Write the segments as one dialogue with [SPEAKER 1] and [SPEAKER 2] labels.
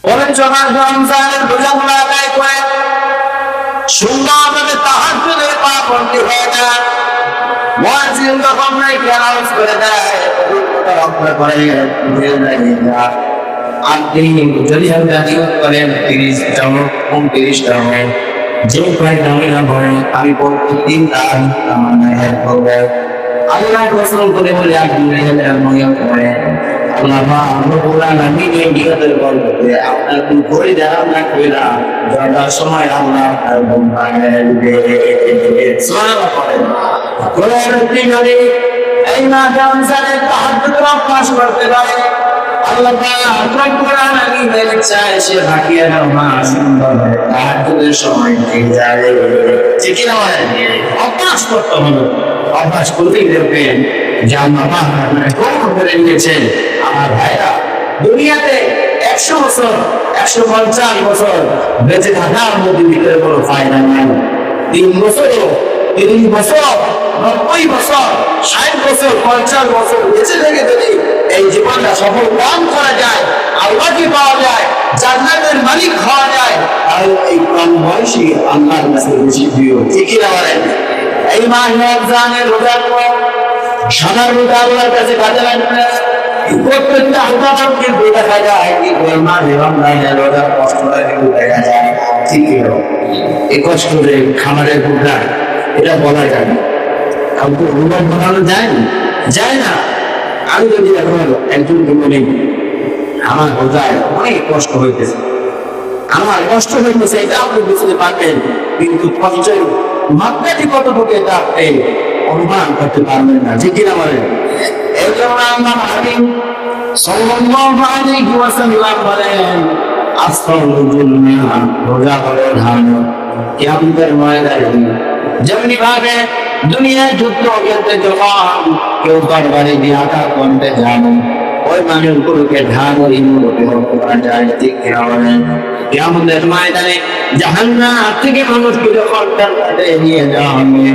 [SPEAKER 1] বলেন যখন রমজানের রোজাগুলো আদায় করে সুন্দরভাবে তাহাজ্জুদের পাবন্দি হয়ে যায়, মুয়াজ্জিন যখন নাকি আওয়াজ করে দেয় কথা রক্ষা করে আপনি যদি নিয়ত করেন 30টা হোক 29টা হোক যে কয় দামে না হয় আমি প্রতিদিন তার আমার করবো। আল্লাহ রাসূল বলে আপনি নিয়ত করেন আল্লাহ আমি নিয়তের বরকতে আপনার কোন করে দেওয়া না কইরা যাওয়ার সময় আল্লাহ তার বন্ধাকে সুবহানাল্লাহ পড়েন। কোরআনের তিনটি এই রমজানের তাহাজ্জুদ পাঠ করতে পারে আল্লাহ তাআলা আপনার কোরআন আমি চাই সে ভাগিয়ে নাও মা সুন্দর তাহাজ্জুদের সময় ঠিক যাবে ঠিক না অভ্যাস করতে হবে। অভ্যাস করতেই দেখবেন যে আল্লাহ কোন করে নিয়েছেন আমার ভাইরা দুনিয়াতে 100 বছর 150 বছর বেঁচে থাকার মধ্যে ভিতরে কোনো ফায়দা নাই। 3 বছর 30 বছর 90 বছর 60 বছর 50 বছর বেঁচে থেকে যদি এই জীবনটা সফল কাম করা যায় আল্লাহকে পাওয়া যায় জান্নাতের মালিক হওয়া যায় আর এই কম বয়সী আল্লাহর কাছে বেশি প্রিয় ঠিক না বলেন। এই মাহে রমজানের রোজা সারা রোজা আল্লাহর কাছে কাজে লাগবে প্রত্যেকটা আল্লাহকে দেখা যায় কি গোলমাল এবং রোজার কষ্টটা কিন্তু দেখা যায় ঠিক এই কষ্টে খাবারের গুণা এটা বলা যায় না কাউকে অনুভব বানানো যায় না। আমি যদি এখন একজনকে বলি আমার রোজায় অনেক কষ্ট হইতেছে এটা আপনি বুঝতে পারবেন কিন্তু কষ্টের মাত্রাটি কতটুকু এটা আপনি অনুমান করতে পারবেন না ঠিক কিনা বলেন। এই জন্য আল্লাহ হাবিব সাল্লাল্লাহু আলাইহি ওয়াসাল্লাম বলেন রোজা করে ধান কিয়ামতের ময়দানে যেমনি ভাবে দুনিয়ার যুদ্ধ করতে যখন কেউ তরবারি দিয়ে আঘাত করতে যাবে ওই মানুষগুলোকে ধান করা যায় ঠিক কিনা বলেন। কিয়ামতের ময়দানে জাহান্নাম থেকে মানুষকে যখন নিয়ে যাওয়া হবে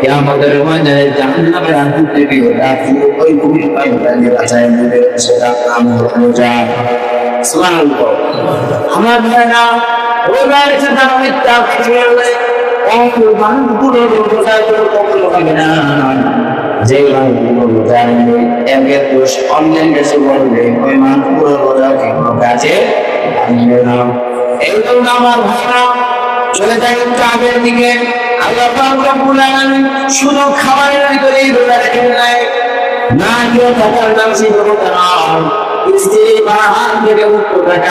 [SPEAKER 1] কিয়ামতের ময়দানে জাহান্নামের আগুন থেকে ওই ভূমি পানি বাঁচায় নেবে সেটা নাম রোজা। সুবহানাল্লাহ। আমার ভাইরা রোজার সাথে মিথ্যা খেলে ও মানুষগুলো রোজা করে কবুল হবে না। যে মানুষগুলো রোজা নেবে একের দোষ অন্যের কাছে বলবে ওই মানুষগুলো রোজা কোনো কাজে আনবে না। এই জন্য আমার ভাইরা চলে যাবেন কাবের দিকে আল্লাহ পাক রব্বুল আলামিন শুধু খাবারের ভিতরেই রোজা রেখে নাই না কেউ থাকার নাম সেই রোজা না স্ত্রী বা হাত থেকে মুক্ত থাকা